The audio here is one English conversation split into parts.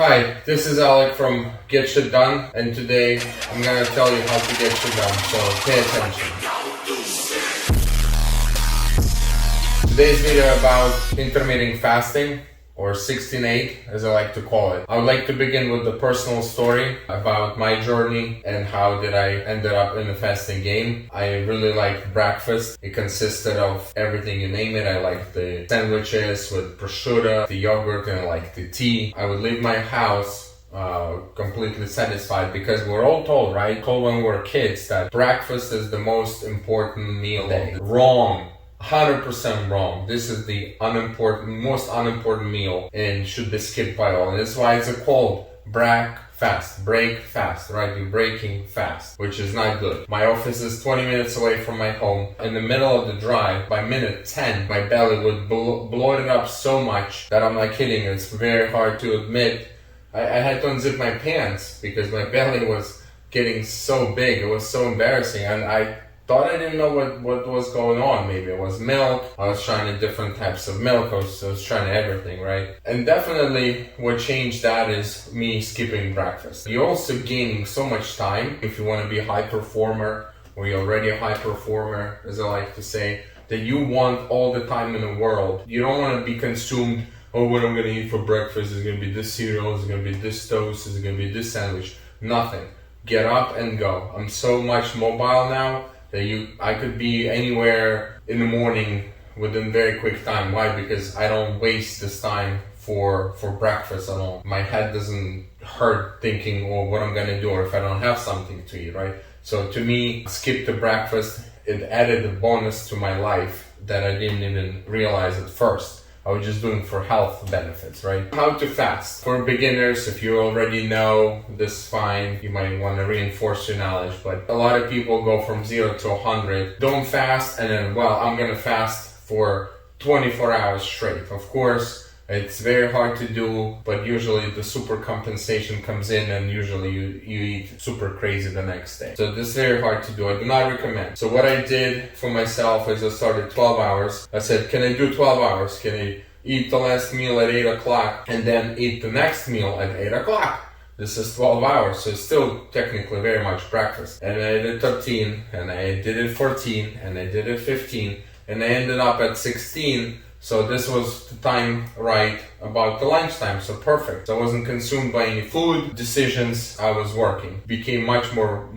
Hi, this is Alec from Get Shit Done, and today I'm gonna tell you how to get shit done, so pay attention. Today's video about intermittent fasting, or 16-8 as I like to call it. I would like to begin with the personal story about my journey and how did I ended up in the fasting game. I really liked breakfast. It consisted of everything you name it. I liked the sandwiches with prosciutto, the yogurt, and I liked the tea. I would leave my house completely satisfied because we're all told, right? Told when we were kids that breakfast is the most important meal of the day. Wrong. 100% wrong. This is the most unimportant meal and should be skipped by all. And that's why it's called break fast, right? You're breaking fast, which is not good. My office is 20 minutes away from my home. In the middle of the drive, by minute 10, my belly would bloat it up so much that I'm not kidding. It's very hard to admit. I had to unzip my pants because my belly was getting so big. It was so embarrassing, and I thought I didn't know what was going on. Maybe it was milk. I was trying different types of milk. I was trying everything, right? And definitely what changed that is me skipping breakfast. You're also gaining so much time if you want to be a high performer, or you're already a high performer, as I like to say, that you want all the time in the world. You don't want to be consumed, oh, what I'm going to eat for breakfast is going to be this cereal, is going to be this toast, is going to be this sandwich. Nothing. Get up and go. I'm so much mobile now that I could be anywhere in the morning within very quick time. Why? Because I don't waste this time for breakfast at all. My head doesn't hurt thinking, oh, what I'm gonna do, or if I don't have something to eat, right? So to me, skip the breakfast, it added a bonus to my life that I didn't even realize at first. I was just doing for health benefits, right? How to fast. For beginners, if you already know, this is fine. You might want to reinforce your knowledge, but a lot of people go from 0 to 100. Don't fast and then, well, I'm going to fast for 24 hours straight. Of course, it's very hard to do, but usually the super compensation comes in and usually you eat super crazy the next day. So this is very hard to do. I do not recommend. So what I did for myself is I started 12 hours. I said, can I do 12 hours? Can I eat the last meal at 8 o'clock and then eat the next meal at 8 o'clock? This is 12 hours, so it's still technically very much breakfast. And I did 13, and I did it 14, and I did it 15, and I ended up at 16. So this was the time right about the lunchtime, so perfect. So I wasn't consumed by any food decisions. I was working. Became much more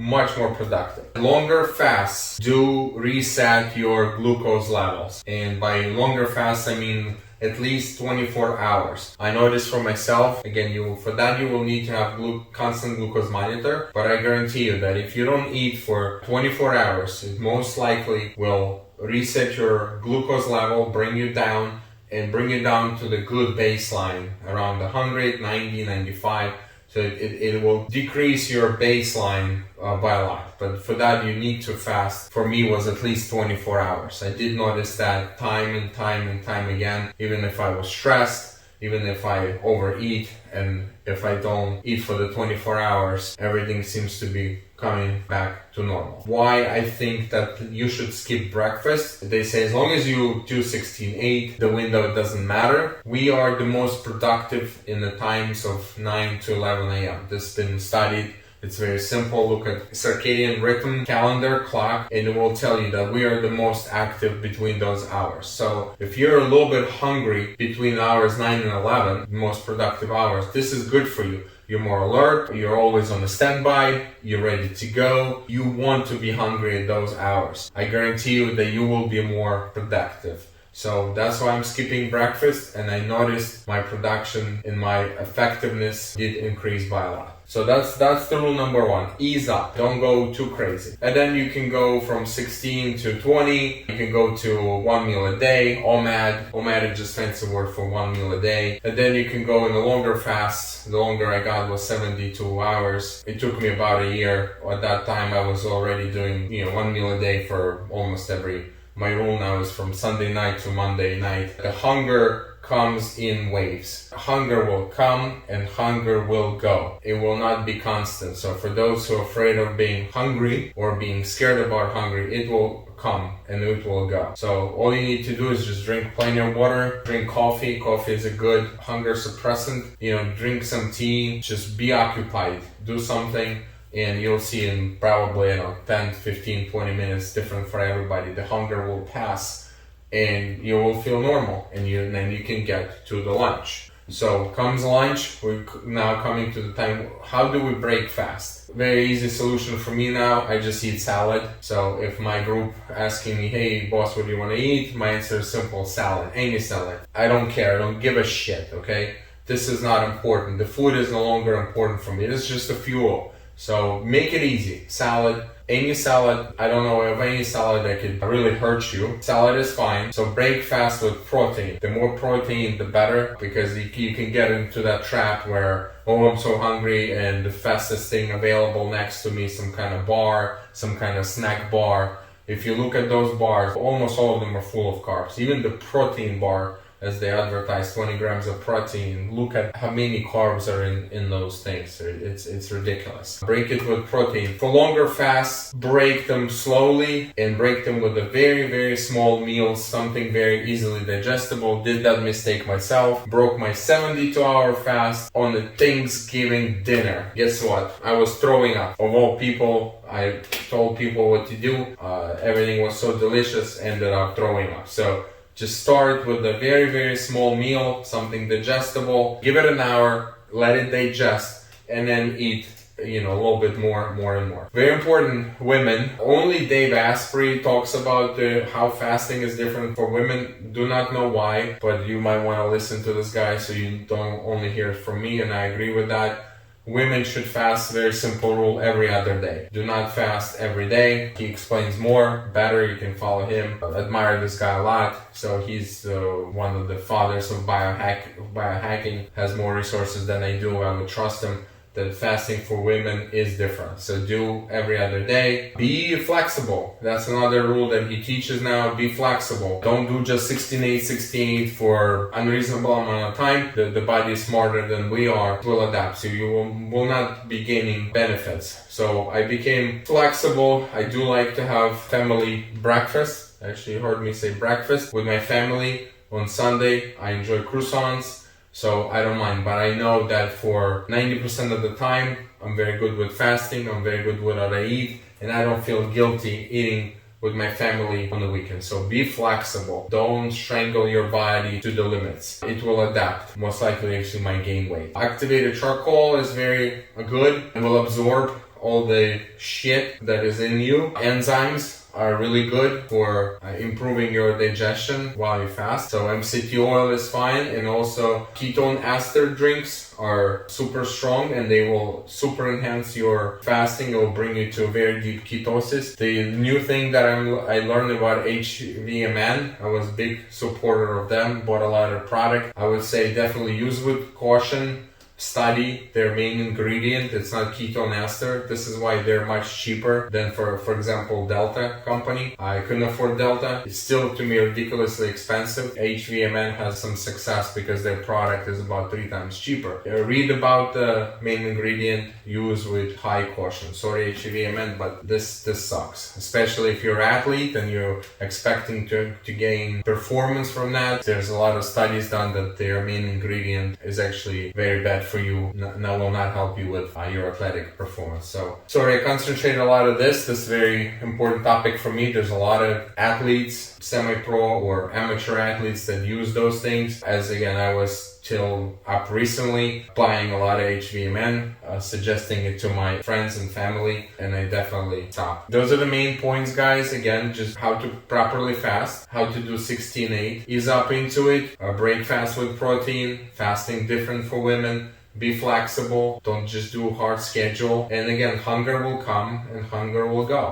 productive. Longer fasts do reset your glucose levels. And by longer fasts, I mean at least 24 hours. I noticed for myself, again, for that you will need to have constant glucose monitor, but I guarantee you that if you don't eat for 24 hours, it most likely will reset your glucose level, bring you down to the good baseline, around 100, 90, 95. So it will decrease your baseline by a lot. But for that, you need to fast. For me, was at least 24 hours. I did notice that time and time again, even if I was stressed, even if I overeat, and if I don't eat for the 24 hours, everything seems to be coming back to normal. Why I think that you should skip breakfast? They say as long as you do 16-8, the window doesn't matter. We are the most productive in the times of 9 to 11 a.m. This has been studied. It's very simple. Look at circadian rhythm calendar clock, and it will tell you that we are the most active between those hours. So if you're a little bit hungry between hours 9 and 11, most productive hours, this is good for you. You're more alert, you're always on the standby, you're ready to go. You want to be hungry at those hours. I guarantee you that you will be more productive. So that's why I'm skipping breakfast, and I noticed my production and my effectiveness did increase by a lot. So that's the rule number one. Ease up. Don't go too crazy. And then you can go from 16 to 20. You can go to 1 meal a day. OMAD. OMAD is just fancy word for 1 meal a day. And then you can go in the longer fasts. The longer I got was 72 hours. It took me about a year. At that time, I was already doing 1 meal a day for almost every. My rule now is from Sunday night to Monday night. The hunger comes in waves. Hunger will come and hunger will go. It will not be constant. So for those who are afraid of being hungry or being scared about hungry, it will come and it will go. So all you need to do is just drink plenty of water, drink coffee. Coffee is a good hunger suppressant. Drink some tea, just be occupied, do something, and you'll see in probably 10, 15, 20 minutes, different for everybody, the hunger will pass and you will feel normal, and then you can get to the lunch. So comes lunch, we're now coming to the time, how do we break fast? Very easy solution for me now, I just eat salad. So if my group asking me, hey boss, what do you want to eat? My answer is simple, salad, any salad. I don't care, I don't give a shit, okay? This is not important. The food is no longer important for me, it's just a fuel. So make it easy, salad. Any salad, I don't know of any salad that could really hurt you. Salad is fine. So break fast with protein. The more protein, the better, because you can get into that trap where, oh, I'm so hungry and the fastest thing available next to me, some kind of bar, some kind of snack bar. If you look at those bars, almost all of them are full of carbs. Even the protein bar, as they advertise, 20 grams of protein. Look at how many carbs are in those things. It's ridiculous. Break it with protein. For longer fasts, break them slowly and break them with a very, very small meal, something very easily digestible. Did that mistake myself. Broke my 72-hour fast on the Thanksgiving dinner. Guess what? I was throwing up. Of all people, I told people what to do. Everything was so delicious, ended up throwing up. So just start with a very, very small meal, something digestible. Give it an hour, let it digest, and then eat, a little bit more and more. Very important, women. Only Dave Asprey talks about how fasting is different for women. Do not know why, but you might want to listen to this guy so you don't only hear it from me, and I agree with that. Women should fast, very simple rule, every other day. Do not fast every day. He explains more, better, you can follow him. I admire this guy a lot. So he's one of the fathers of biohacking, has more resources than I do. I would trust him that fasting for women is different. So do every other day. Be flexible. That's another rule that he teaches now. Be flexible. Don't do just 16-8 for unreasonable amount of time. The body is smarter than we are. It will adapt. So you will not be gaining benefits. So I became flexible. I do like to have family breakfast. Actually, you heard me say breakfast with my family on Sunday. I enjoy croissants. So I don't mind, but I know that for 90% of the time, I'm very good with fasting, I'm very good with what I eat, and I don't feel guilty eating with my family on the weekend. So be flexible. Don't strangle your body to the limits. It will adapt. Most likely actually might gain weight. Activated charcoal is very good. It will absorb all the shit that is in you. Enzymes are really good for improving your digestion while you fast. So MCT oil is fine, and also ketone ester drinks are super strong and they will super enhance your fasting. It will bring you to very deep ketosis. The new thing that I learned about HVMN, I was a big supporter of them, bought a lot of product. I would say definitely use with caution. Study their main ingredient. It's not ketone ester. This is why they're much cheaper than for example Delta company. I couldn't afford Delta. It's still to me ridiculously expensive. HVMN has some success because their product is about 3 times cheaper. Read about the main ingredient, use with high caution. Sorry HVMN, but this sucks. Especially if you're an athlete and you're expecting to gain performance from that. There's a lot of studies done that their main ingredient is actually very bad for you, will not help you with your athletic performance. So sorry, I concentrated a lot of this. This is a very important topic for me. There's a lot of athletes, semi-pro or amateur athletes that use those things. As again, I was till up recently applying a lot of HVMN, suggesting it to my friends and family, and I definitely stopped. Those are the main points, guys. Again, just how to properly fast, how to do 16-8, ease up into it, break fast with protein, fasting different for women. Be flexible, don't just do a hard schedule, and again, hunger will come and hunger will go.